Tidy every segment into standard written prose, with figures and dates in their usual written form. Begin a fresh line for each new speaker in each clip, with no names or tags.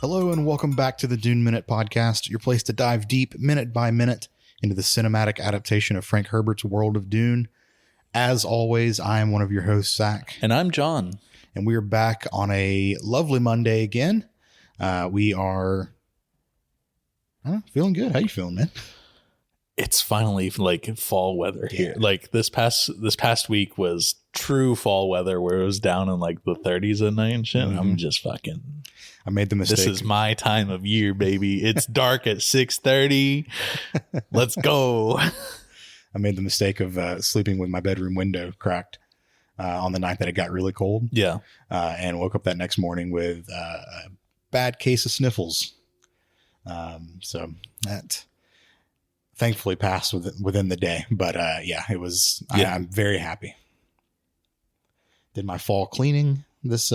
Hello and welcome back to the Dune Minute Podcast, your place to dive deep, minute by minute, into the cinematic adaptation of Frank Herbert's world of Dune. As always, I am one of your hosts, Zach.
And I'm John.
And we are back on a lovely Monday again. We are feeling good. How you feeling, man?
It's finally like fall weather here. Like this past week was true fall weather where it was down in like the 30s at night and shit. Mm-hmm. I'm just fucking...
I made the mistake.
This is my time of year, baby. It's dark at 6:30. Let's go.
I made the mistake of sleeping with my bedroom window cracked on the night that it got really cold.
Yeah.
And woke up that next morning with a bad case of sniffles. So that thankfully passed within the day. But it was. Yeah. I'm very happy. Did my fall cleaning this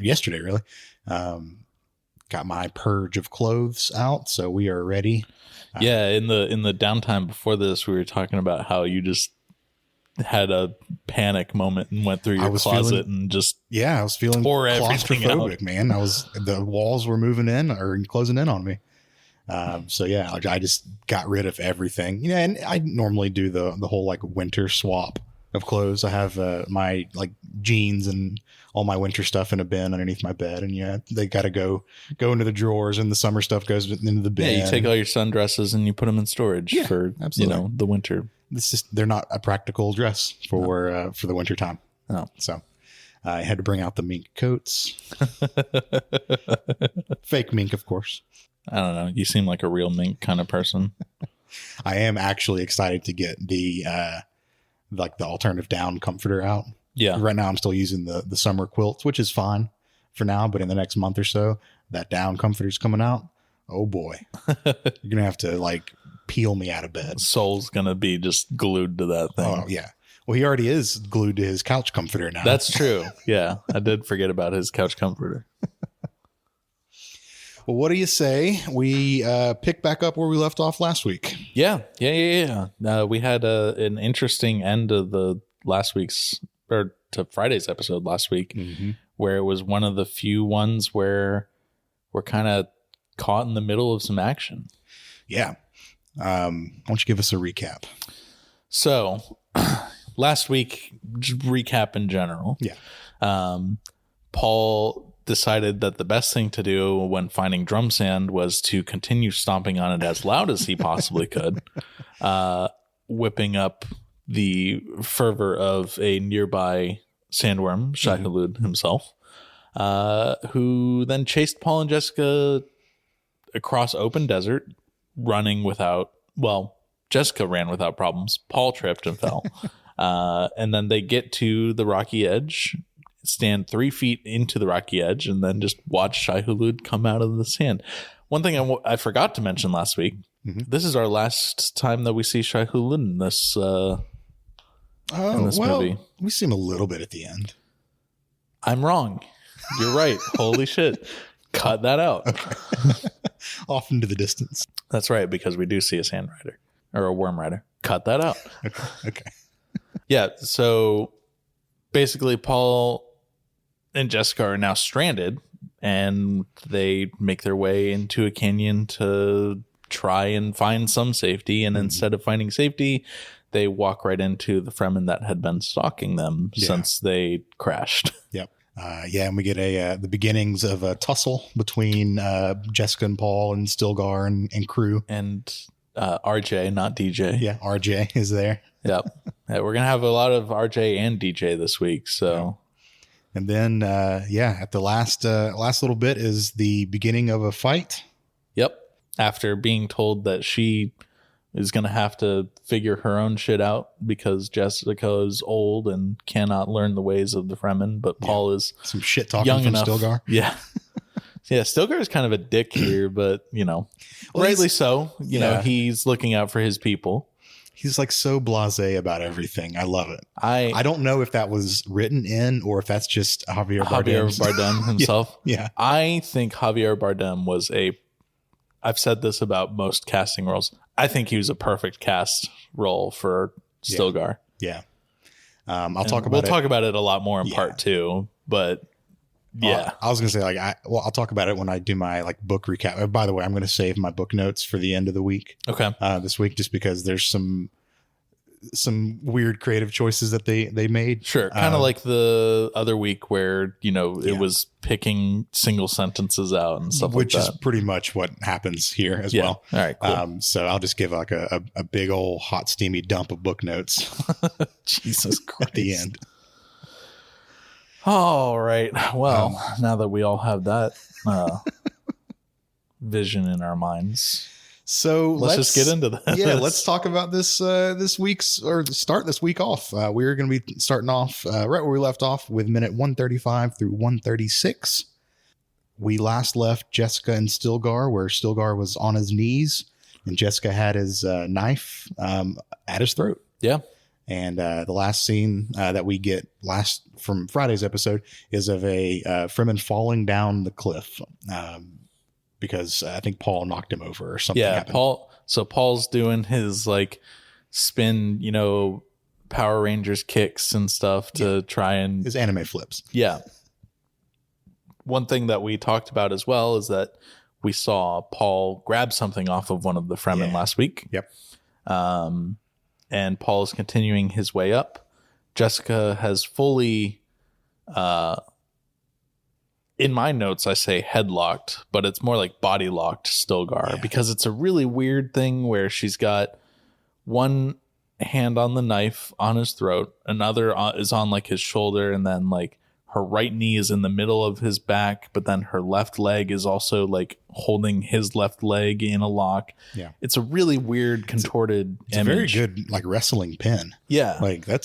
yesterday, really. Got my purge of clothes out, so we are ready.
In the downtime before this, we were talking about how you just had a panic moment and went through your closet and just
I was feeling claustrophobic, man. The walls were moving in or closing in on me. I just got rid of everything. And I normally do the whole like winter swap of clothes. I have my like jeans and all my winter stuff in a bin underneath my bed, and they got to go into the drawers, and the summer stuff goes into the bin.
Yeah, you take all your sundresses and you put them in storage for
absolutely.
The winter.
They're not a practical dress for the winter time. Oh, so I had to bring out the mink coats, fake mink, of course.
I don't know. You seem like a real mink kind of person.
I am actually excited to get the alternative down comforter out.
Yeah.
Right now I'm still using the summer quilts, which is fine for now, but in the next month or so, that down comforter's coming out. Oh boy. You're going to have to like peel me out of bed.
Soul's going to be just glued to that thing.
Oh yeah. Well, he already is glued to his couch comforter now.
That's true. Yeah. I did forget about his couch comforter.
Well, what do you say we pick back up where we left off last week?
Yeah. We had an interesting end of the last week's, or to Friday's episode last week, where it was one of the few ones where we're kind of caught in the middle of some action. Yeah.
Why don't you give us a recap?
So last week, just recap in general.
Yeah.
Paul decided that the best thing to do when finding drum sand was to continue stomping on it as loud as he possibly could, whipping up the fervor of a nearby sandworm, Shai-Hulud himself, who then chased Paul and Jessica across open desert, running without, Jessica ran without problems. Paul tripped and fell. And then they get to the rocky edge, stand 3 feet into the rocky edge, and then just watch Shai-Hulud come out of the sand. One thing I forgot to mention last week, this is our last time that we see Shai-Hulud in this movie.
We see him a little bit at the end.
I'm wrong. You're right. Holy shit. Cut that out.
Okay. Off into the distance.
That's right, because we do see a sand rider or a worm rider. Cut that out.
Okay.
Yeah, so basically Paul and Jessica are now stranded, and they make their way into a canyon to try and find some safety. And instead of finding safety, they walk right into the Fremen that had been stalking them since they crashed.
Yep. And we get the beginnings of a tussle between Jessica and Paul and Stilgar and crew.
And RJ, not DJ.
Yeah, RJ is there.
Yep. We're going to have a lot of RJ and DJ this week. So,
and then, at the last little bit is the beginning of a fight.
Yep. After being told that she is going to have to figure her own shit out because Jessica is old and cannot learn the ways of the Fremen, but Paul is
some shit talking
young
from
enough.
Stilgar.
Yeah. Yeah, Stilgar is kind of a dick here, but, rightly so. He's looking out for his people.
He's like so blasé about everything. I love it. I don't know if that was written in or if that's just Javier
Bardem himself.
Yeah.
I think Javier Bardem was I've said this about most casting roles. I think he was a perfect cast role for Stilgar.
Yeah. We'll talk about it a lot more in
part 2, but Yeah.
I was gonna say I'll talk about it when I do my like book recap. By the way, I'm gonna save my book notes for the end of the week.
Okay.
This week, just because there's some weird creative choices that they made.
Sure. Kind of like the other week where, it was picking single sentences out and stuff like that.
Which is pretty much what happens here as well.
All right, cool.
So I'll just give like a big old hot steamy dump of book notes.
Jesus Christ.
At the end.
All right. Well, now that we all have that vision in our minds,
so
let's just get into that.
Yeah, let's talk about this week's, or start this week off. We're going to be starting off right where we left off with minute 135 through 136. We last left Jessica and Stilgar, where Stilgar was on his knees and Jessica had his knife at his throat.
Yeah.
And the last scene that we get from Friday's episode is of a Fremen falling down the cliff because I think Paul knocked him over or something.
Yeah,
happened.
Paul's doing his like spin, Power Rangers kicks and stuff to try and
his anime flips.
Yeah. One thing that we talked about as well is that we saw Paul grab something off of one of the Fremen last week.
Yep.
And Paul is continuing his way up. Jessica has fully, in my notes, I say headlocked, but it's more like body locked Stilgar because it's a really weird thing where she's got one hand on the knife on his throat, another is on like his shoulder, and then like her right knee is in the middle of his back, but then her left leg is also like holding his left leg in a lock.
Yeah.
It's a really weird, contorted
it's
image.
A very good like wrestling pin.
Yeah.
Like I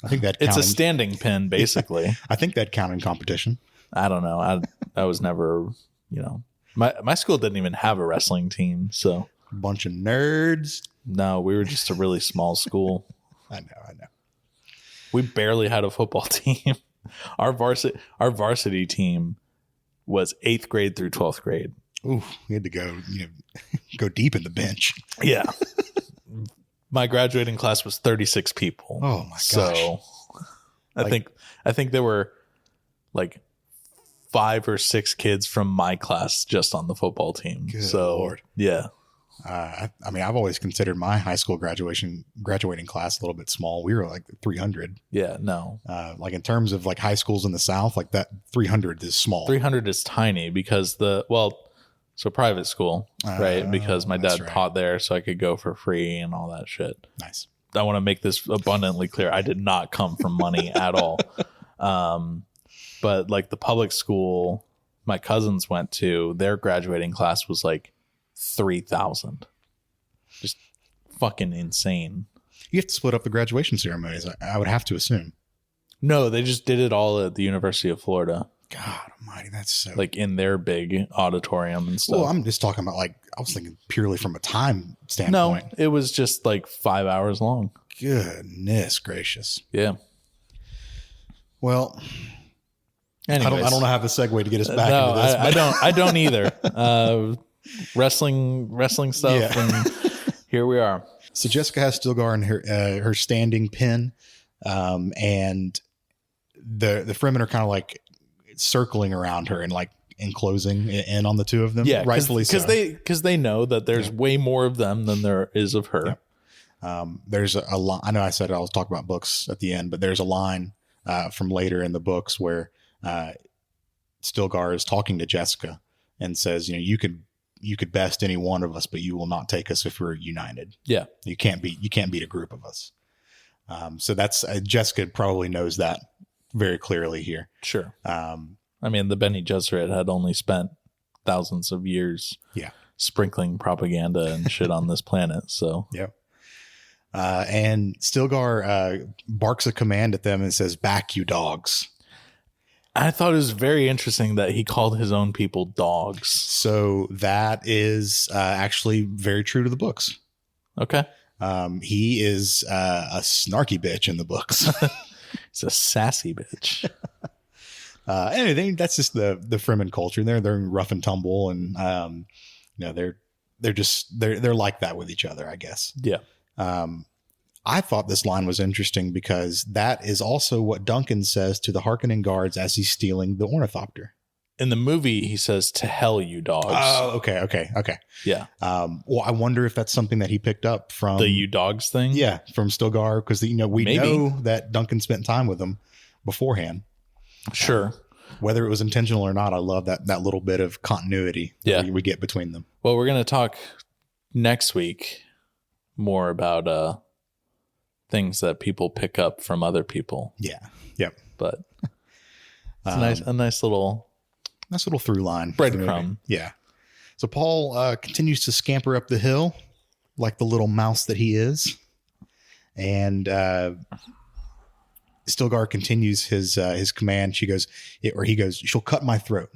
think that
it's a standing pin basically.
I think that count in competition.
I don't know. I was never, my school didn't even have a wrestling team. So
a bunch of nerds.
No, we were just a really small school.
I know.
We barely had a football team. Our varsity team was 8th grade through 12th grade.
Ooh, we had to go deep in the bench.
Yeah. My graduating class was 36 people.
Oh my gosh.
So I think there were like 5 or 6 kids from my class just on the football team.
Good
so
Lord.
Yeah.
I mean, I've always considered my high school graduating class a little bit small. We were like 300.
Yeah, no.
Like in terms of like high schools in the South, like that 300 is small.
300 is tiny because so private school, right? Because my dad taught there, so I could go for free and all that shit.
Nice.
I want to make this abundantly clear. I did not come from money at all. But like the public school my cousins went to, their graduating class was like 3,000. Just fucking insane.
You have to split up the graduation ceremonies, I would have to assume.
No, they just did it all at the University of Florida.
God almighty, that's so...
like in their big auditorium and stuff.
Well, I'm just talking about like, I was thinking purely from a time standpoint.
No, it was just like 5 hours long.
Goodness gracious.
Yeah.
Well...
Anyways.
I don't have a segue to get us back into this.
I don't either. Wrestling stuff,
yeah.
And here we are.
So Jessica has Stilgar in her standing pin, and the Fremen are kind of like circling around her and like enclosing in on the two of them.
Yeah,
rightfully so.
Because they know that there's way more of them than there is of her.
Yeah. There's a line. I know I said I'll talk about books at the end, but there's a line from later in the books where Stilgar is talking to Jessica and says, you could best any one of us, but you will not take us if we're united. Yeah. You can't beat a group of us. So that's Jessica probably knows that very clearly here.
Sure. I mean, the Bene Gesserit had only spent thousands of years sprinkling propaganda and shit on this planet. So
yeah. And Stilgar barks a command at them and says, "Back, you dogs."
I thought it was very interesting that he called his own people dogs.
So that is actually very true to the books.
Okay.
He is a snarky bitch in the books.
He's a sassy bitch.
Anything that's just the Fremen culture. They're rough and tumble, and they're like that with each other, I guess.
Yeah.
I thought this line was interesting because that is also what Duncan says to the Harkonnen guards as he's stealing the ornithopter.
In the movie, he says, "To hell, you dogs."
Oh, okay.
Yeah.
Well, I wonder if that's something that he picked up from
the "you dogs" thing.
Yeah, from Stilgar, because we
Maybe.
know that Duncan spent time with them beforehand.
Sure.
Whether it was intentional or not, I love that little bit of continuity that we get between them.
Well, we're going to talk next week more about things that people pick up from other people.
Yeah. Yep.
But it's a nice little
through line.
Breadcrumb.
Yeah. So Paul continues to scamper up the hill like the little mouse that he is. And Stilgar continues his command. He goes, "She'll cut my throat."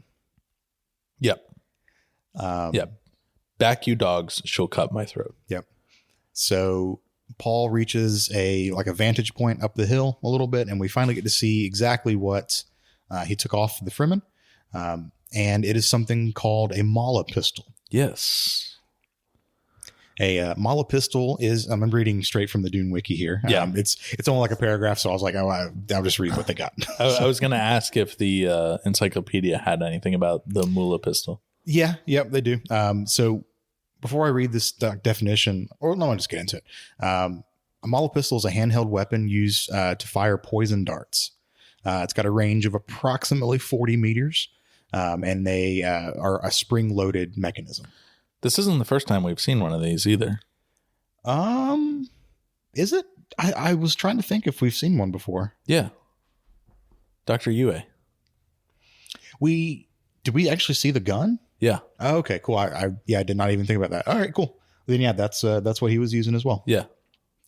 Yep. Yep. "Back, you dogs. She'll cut my throat."
Yep. So Paul reaches a vantage point up the hill a little bit, and we finally get to see exactly what he took off the Fremen. And it is something called a Mala pistol.
Yes.
A Mala pistol is, I'm reading straight from the Dune wiki here.
Yeah.
It's only like a paragraph, so I was like, I'll just read what they got.
I was going to ask if the encyclopedia had anything about the Mula pistol.
Yeah, yep, they do. So before I read this definition, or no, I'll just get into it. A Mala pistol is a handheld weapon used to fire poison darts. It's got a range of approximately 40 meters, and they are a spring-loaded mechanism.
This isn't the first time we've seen one of these either.
Is it? I was trying to think if we've seen one before.
Yeah. Dr. Yue.
Did we actually see the gun?
Yeah.
Oh, okay, cool. I did not even think about that. All right, cool. Then yeah, that's what he was using as well.
Yeah.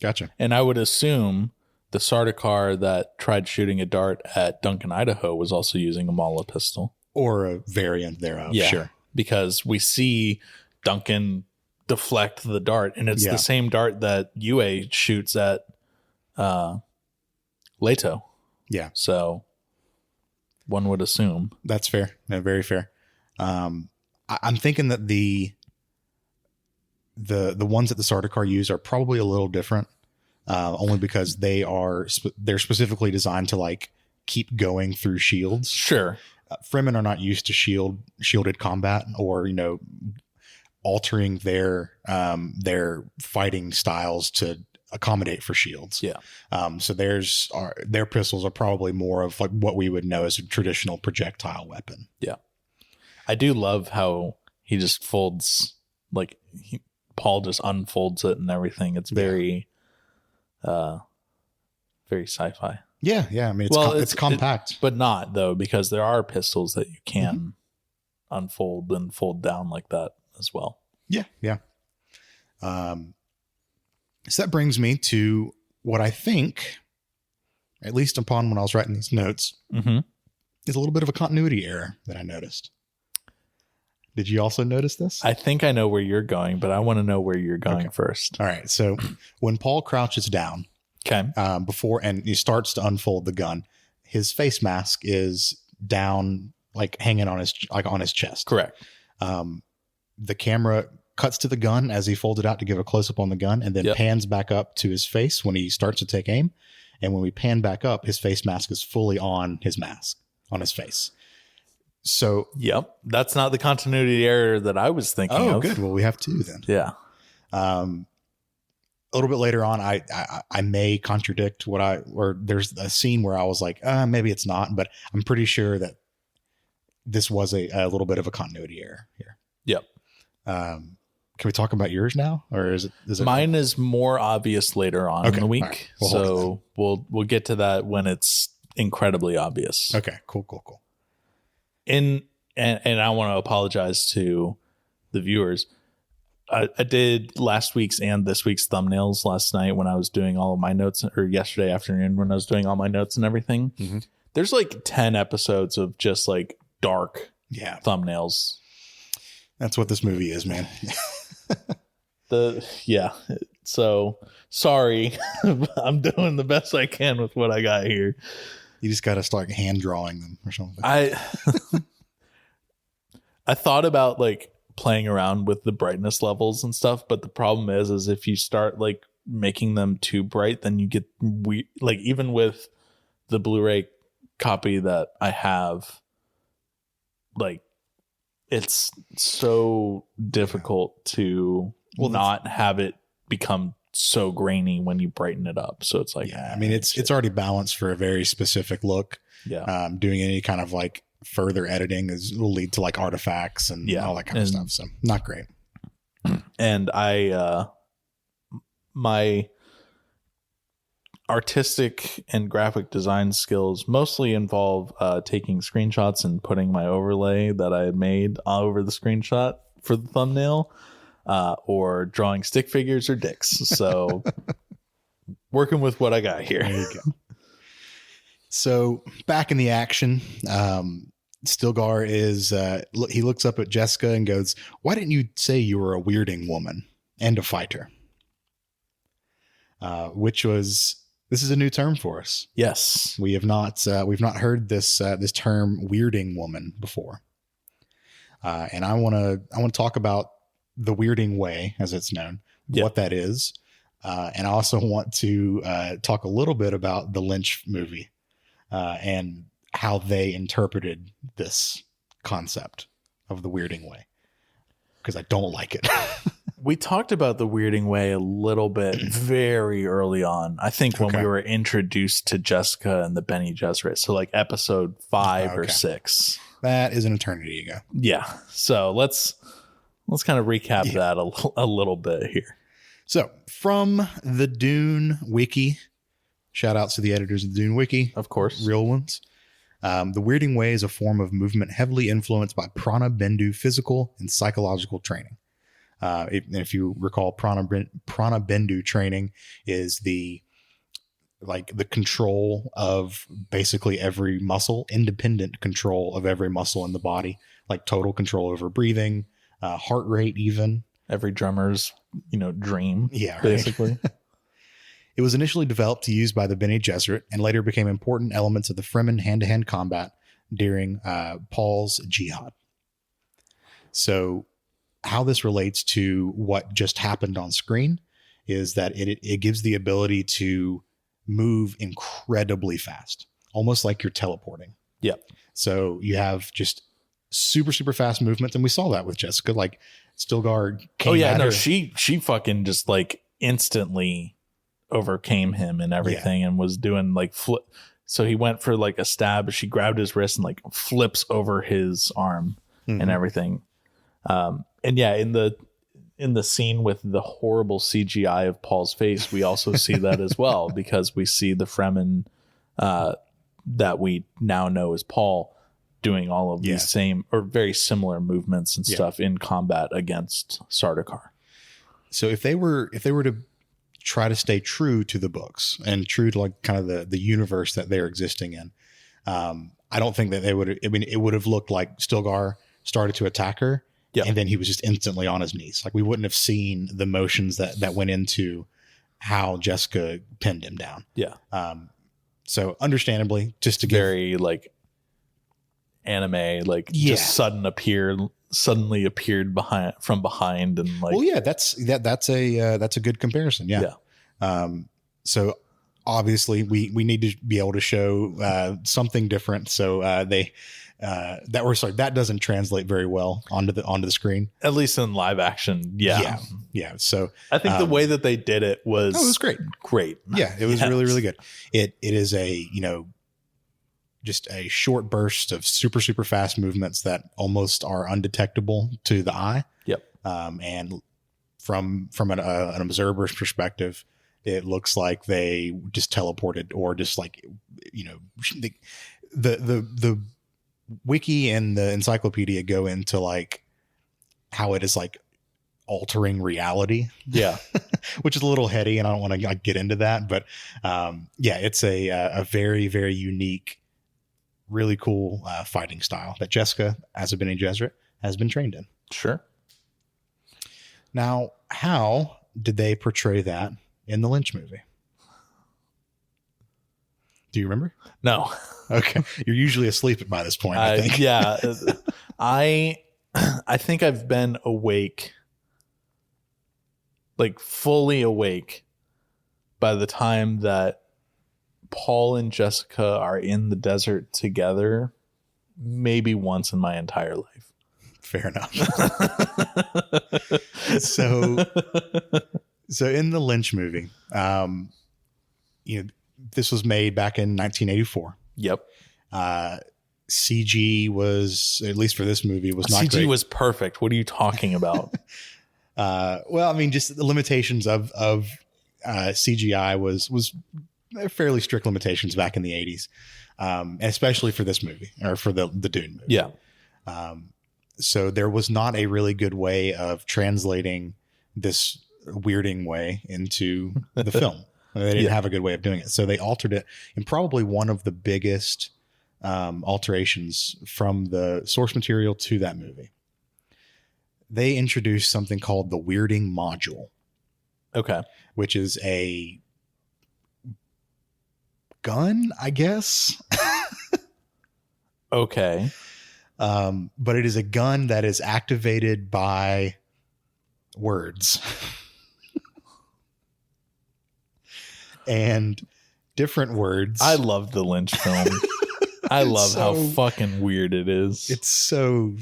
Gotcha.
And I would assume the Sardaukar that tried shooting a dart at Duncan, Idaho was also using a Mala pistol.
Or a variant thereof.
Yeah.
Sure.
Because we see Duncan deflect the dart, and it's the same dart that Yue shoots at Leto. Yeah. So one would assume.
That's fair. No, very fair. I'm thinking that the ones that the Sardaukar use are probably a little different, only because they're specifically designed to keep going through shields.
Sure.
Fremen are not used to shielded combat, or altering their fighting styles to accommodate for shields.
Yeah.
So their pistols are probably more of what we would know as a traditional projectile weapon.
Yeah. I do love how he just folds, Paul just unfolds it and everything. It's very, very sci-fi.
Yeah. Yeah. I mean, it's compact,
but not though, because there are pistols that you can unfold and fold down like that as well.
Yeah. Yeah. So that brings me to what I think, at least upon when I was writing these notes, is a little bit of a continuity error that I noticed. Did you also notice this?
I think I know where you're going, but I want to know where you're going first.
All right. So when Paul crouches down, before and he starts to unfold the gun, his face mask is down, hanging on his chest.
Correct.
The camera cuts to the gun as he folds it out to give a close up on the gun, and then pans back up to his face when he starts to take aim. And when we pan back up, his face mask is fully on his face. So,
yep, that's not the continuity error that I was thinking of.
Oh, good. Well, we have two then.
Yeah.
A little bit later on, I may contradict or there's a scene where I was like, maybe it's not, but I'm pretty sure that this was a little bit of a continuity error here.
Yep.
Can we talk about yours now, or is it?
Mine is more obvious later on in the week,
right.
We'll get to that when it's incredibly obvious.
Okay. Cool.
And I want to apologize to the viewers. I did last week's and this week's thumbnails last night when I was doing all of my notes, or yesterday afternoon when I was doing all my notes and everything. Mm-hmm. There's 10 episodes of just dark thumbnails.
That's what this movie is, man.
So sorry. I'm doing the best I can with what I got here.
You just got to start hand drawing them or something.
I thought about playing around with the brightness levels and stuff, but the problem is if you start making them too bright, then you get like even with the Blu-ray copy that I have, like it's so difficult to not have it become so grainy when you brighten it up. So it's like,
I mean, it's already balanced for a very specific look.
Yeah.
Doing any kind of like further editing will lead to like artifacts and all that kind of stuff. So not great.
And my artistic and graphic design skills mostly involve taking screenshots and putting my overlay that I had made over the screenshot for the thumbnail, or drawing stick figures or dicks. So working with what I got here.
There you go. So back in the action, Stilgar is, he looks up at Jessica and goes, "Why didn't you say you were a weirding woman and a fighter?" This is a new term for us.
Yes.
We've not heard this term weirding woman before. And I want to talk about the weirding way, as it's known, what that is. And I also want to talk a little bit about the Lynch movie and how they interpreted this concept of the weirding way, because I don't like it.
We talked about the weirding way a little bit very early on. I think when we were introduced to Jessica and the Bene Gesserit. So like episode 5 or 6.
That is an eternity ago.
Yeah. So let's kind of recap that a little bit here.
So from the Dune wiki, shout outs to the editors of the Dune wiki.
Of course.
Real ones. The weirding way is a form of movement heavily influenced by prana bendu physical and psychological training. If you recall, prana bendu training is the control of basically every muscle, independent control of every muscle in the body, like total control over breathing, heart rate, even
every drummer's, dream.
Yeah, right.
Basically.
It was initially developed to use by the Bene Gesserit and later became important elements of the Fremen hand-to-hand combat during Paul's jihad. So how this relates to what just happened on screen is that it gives the ability to move incredibly fast, almost like you're teleporting.
Yep.
So you have just super, super fast movements. And we saw that with Jessica, like Stilgar came at her.
She fucking just like instantly overcame him and everything and was doing like flip. So he went for like a stab. She grabbed his wrist and like flips over his arm and everything. And yeah, in the scene with the horrible CGI of Paul's face, we also see that as well, because we see the Fremen that we now know as Paul doing all of these same or very similar movements and stuff in combat against Sardaukar. So if they were to try to stay true to the books and true to like kind of the universe that they're existing in, I don't think that they would. I mean, it would have looked like Stilgar started to attack her. Yeah. And then he was just instantly on his knees. Like we wouldn't have seen the motions that went into how Jessica pinned him down. Yeah. So understandably, just to very like anime, like just suddenly appeared from behind and like.
Well, yeah, that's a good comparison. Yeah. So obviously we need to be able to show something different. So that doesn't translate very well onto the screen, at least in live action. Yeah. So
I think the way that they did it was
great. Yeah, it was really, really good. It is just a short burst of super, super fast movements that almost are undetectable to the eye. Yep. And from an observer's perspective, it looks like they just teleported, or just like, the wiki and the encyclopedia go into like how it is like altering reality. Yeah. Which is a little heady, and I don't want to get into that, but it's a very, very unique, really cool fighting style that Jessica, as a Bene Gesserit, has been trained in.
Sure.
Now, how did they portray that in the Lynch movie? Do you remember?
No.
Okay. You're usually asleep by this point, I think.
Yeah. I think I've been awake, like fully awake, by the time that Paul and Jessica are in the desert together, maybe once in my entire life.
Fair enough. So in the Lynch movie, this was made back in 1984.
Yep.
CG was, at least for this movie, was not
CG
great.
was perfect. What are you talking about?
Well, I mean, just the limitations of CGI was fairly strict limitations back in the 80s, especially for this movie, or for the Dune movie.
Yeah.
So there was not a really good way of translating this weirding way into the film. They didn't have a good way of doing it. So they altered it in probably one of the biggest alterations from the source material to that movie. They introduced something called the weirding module.
Okay.
Which is a gun, I guess.
Okay.
But it is a gun that is activated by words. And different words.
I love the Lynch film. I love how fucking weird it is.
It's so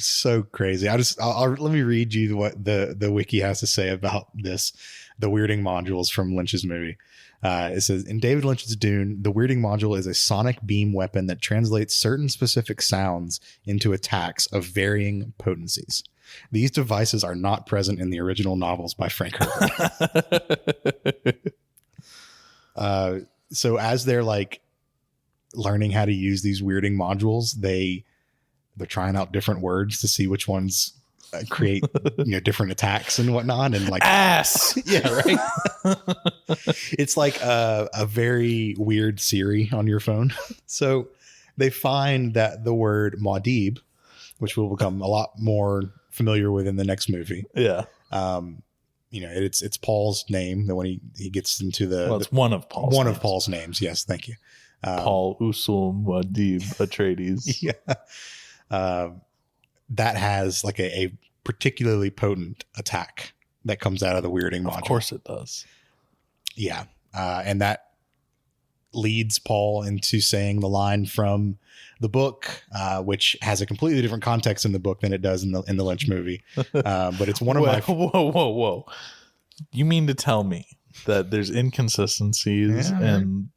crazy. I'll let me read you what the wiki has to say about this, the weirding modules from Lynch's movie. It says, in David Lynch's Dune, the weirding module is a sonic beam weapon that translates certain specific sounds into attacks of varying potencies. These devices are not present in the original novels by Frank Herbert. So as they're like learning how to use these weirding modules, they're trying out different words to see which ones create different attacks and whatnot, and like
ass.
Yeah, right. It's like a very weird Siri on your phone. So they find that the word Muad'Dib, which will become a lot more familiar with in the next movie.
Yeah.
It's Paul's name. That when he gets into
it's one of Paul's
names. Of Paul's names. Yes, thank you.
Paul Usul Muad'Dib Atreides.
Yeah. That has like a particularly potent attack that comes out of the weirding module.
Of course it does.
Yeah. And that leads Paul into saying the line from the book, which has a completely different context in the book than it does in the Lynch movie. But it's one of my...
Whoa. You mean to tell me that there's inconsistencies and...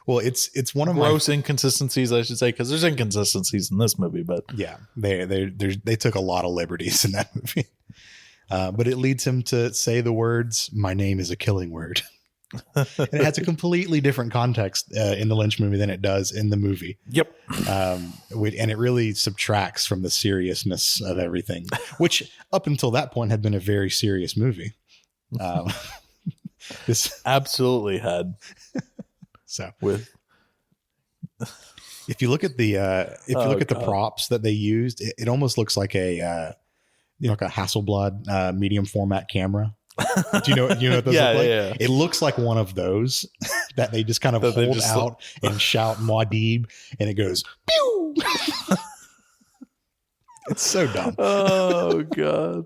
Well, it's one of
gross inconsistencies, I should say, because there's inconsistencies in this movie, but
yeah, they took a lot of liberties in that movie. But it leads him to say the words, "My name is a killing word." And it has a completely different context in the Lynch movie than it does in the movie.
Yep.
And it really subtracts from the seriousness of everything, which up until that point had been a very serious movie. This
absolutely had.
So
with
if you look at the the props that they used, it almost looks like a like a Hasselblad medium format camera. Do you know what those look like?
Yeah.
It looks like one of those that they just kind of hold out and shout Muad'Dib, and it goes pew. It's so dumb.
Oh god.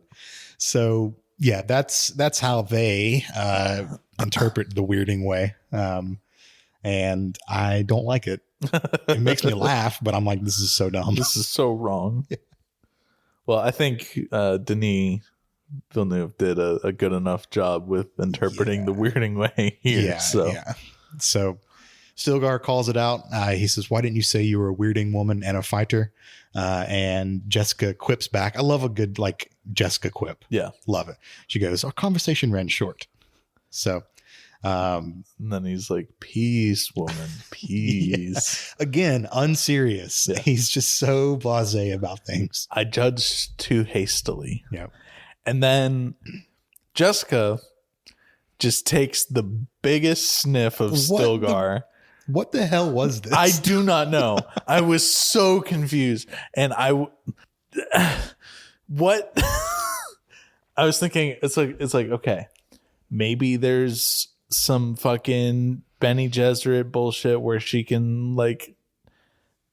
So yeah, that's how they interpret the weirding way. And I don't like it. It makes me laugh, but I'm like, this is so dumb.
This is so wrong. Yeah. Well, I think Denis Villeneuve did a good enough job with interpreting the weirding way here.
Yeah, So Stilgar calls it out. He says, "Why didn't you say you were a weirding woman and a fighter?" And Jessica quips back. I love a good Jessica quip.
Yeah,
love it. She goes, "Our conversation ran short." So.
And then he's like, "Peace, woman, peace."
Yeah. Again, unserious. Yeah. He's just so blasé about things.
I judged too hastily.
Yeah.
And then Jessica just takes the biggest sniff of Stilgar.
What the hell was this?
I do not know. I was so confused. And what? I was thinking, it's like, okay, maybe there's some fucking Bene Gesserit bullshit where she can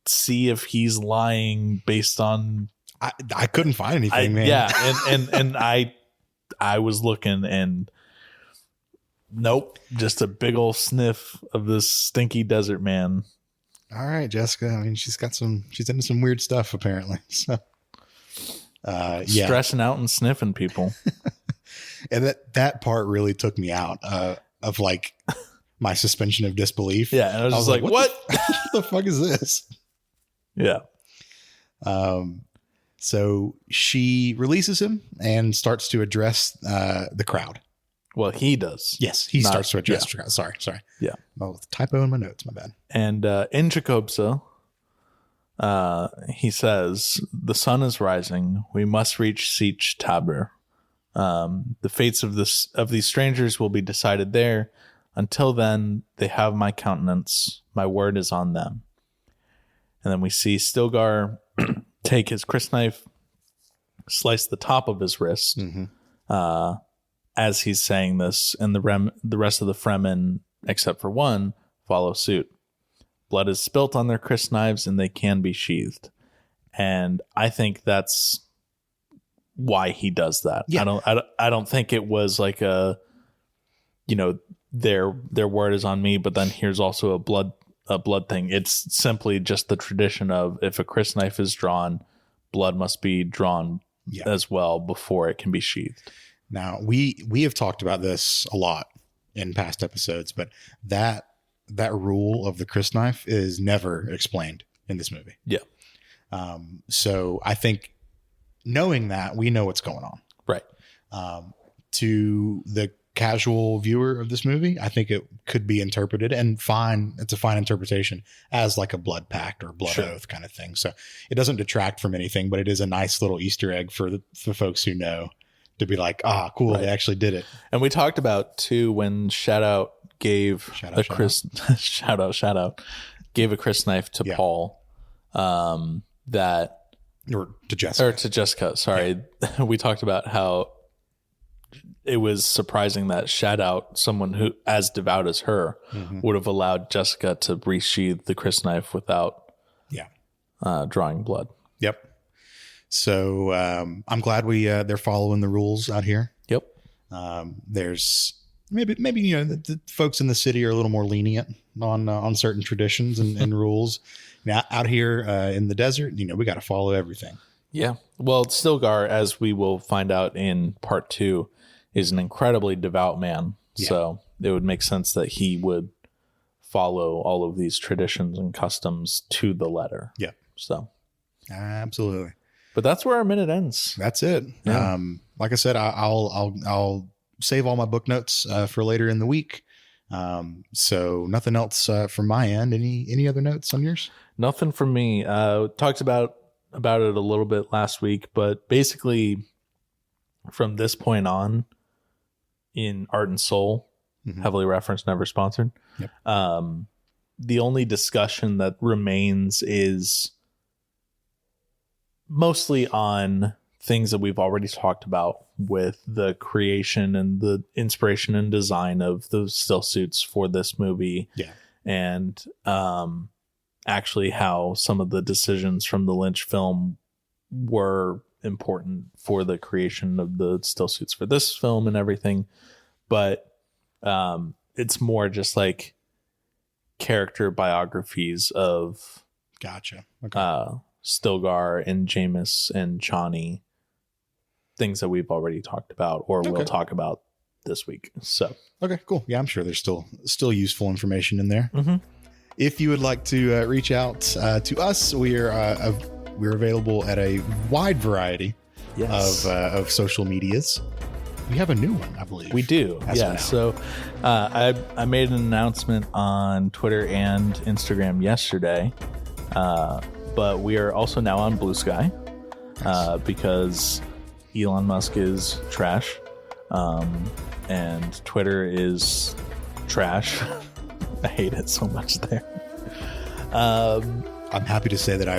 see if he's lying based on.
I couldn't find anything, man.
Yeah, and I was looking, and Nope. Just a big old sniff of this stinky desert man.
All right, Jessica. I mean, she's into some weird stuff apparently. So,
stressing out and sniffing people.
And that part really took me out of like my suspension of disbelief.
Yeah. And I was just like, what?
What the fuck is this?
Yeah.
So she releases him and starts to address the crowd.
Well, he does.
Yes, he starts to address the crowd. Sorry.
Yeah.
Oh, typo in my notes. My bad.
And in Jacobsa, he says, "The sun is rising. We must reach Siege Tabor. The fates of these strangers will be decided there. Until then, they have my countenance. My word is on them." And then we see Stilgar take his crysknife, slice the top of his wrist, as he's saying this, and the rest of the Fremen, except for one, follow suit. Blood is spilt on their crysknives, and they can be sheathed. And I think that's why he does that. Yeah. I don't think it was like their word is on me, but then here's also a blood thing. It's simply just the tradition of, if a crysknife is drawn, blood must be drawn as well before it can be sheathed.
Now we have talked about this a lot in past episodes, but that rule of the crysknife is never explained in this movie.
Yeah.
So I think knowing that, we know what's going on.
Right.
To the casual viewer of this movie, I think it could be interpreted, and fine. It's a fine interpretation, as like a blood pact or blood oath kind of thing. So it doesn't detract from anything, but it is a nice little Easter egg for folks who know, to be like, cool, They actually did it.
And we talked about too, when Shoutout gave gave a crysknife to Paul,
or to Jessica.
Sorry. Yeah. We talked about how it was surprising that Shoutout, someone who as devout as her, would have allowed Jessica to resheathe the crysknife without drawing blood.
Yep. So I'm glad they're following the rules out here.
Yep.
There's maybe the folks in the city are a little more lenient on certain traditions and rules. Now out here in the desert, we got to follow everything.
Yeah. Well, Stilgar, as we will find out in part 2, is an incredibly devout man. Yeah. So it would make sense that he would follow all of these traditions and customs to the letter.
Yeah.
So
absolutely.
But that's where our minute ends.
That's it. Yeah. Like I said, I'll save all my book notes for later in the week. So nothing else from my end. Any other notes on yours?
Nothing from me. Talked about it a little bit last week, but basically from this point on in Art and Soul, heavily referenced, never sponsored.
Yep.
The only discussion that remains is mostly on things that we've already talked about, with the creation and the inspiration and design of the still suits for this movie.
Yeah.
And actually how some of the decisions from the Lynch film were important for the creation of the still suits for this film and everything. But it's more just like character biographies of
Gotcha. Okay.
Stilgar and Jameis and Chani, things that we've already talked about or will talk about this week. So
okay, cool. Yeah, I'm sure there's still useful information in there. If you would like to reach out to us, we're available at a wide variety of social medias. We have a new one, I believe.
We do. So I made an announcement on Twitter and Instagram yesterday. But we are also now on Blue Sky because Elon Musk is trash, and Twitter is trash. I hate it so much there.
I'm happy to say that I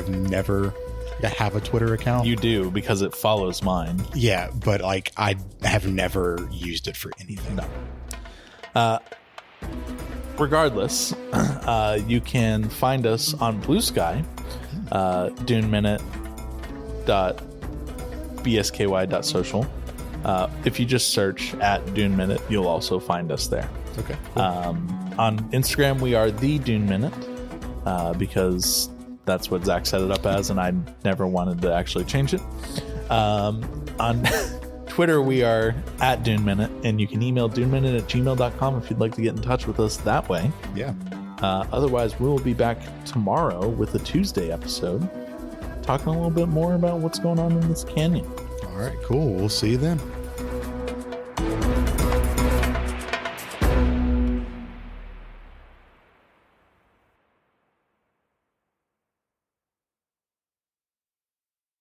have a Twitter account.
You do, because it follows mine.
Yeah, but like I have never used it for anything.
No. Regardless, you can find us on Blue Sky, duneminute.bsky.social. If you just search at Dune Minute, you'll also find us there.
Okay. Cool.
On Instagram, we are the Dune Minute because that's what Zach set it up as, and I never wanted to actually change it. On Twitter, we are at Dune Minute, and you can email duneminute@gmail.com if you'd like to get in touch with us that way.
Yeah.
Otherwise, we will be back tomorrow with a Tuesday episode, talking a little bit more about what's going on in this canyon.
All right, cool. We'll see you then.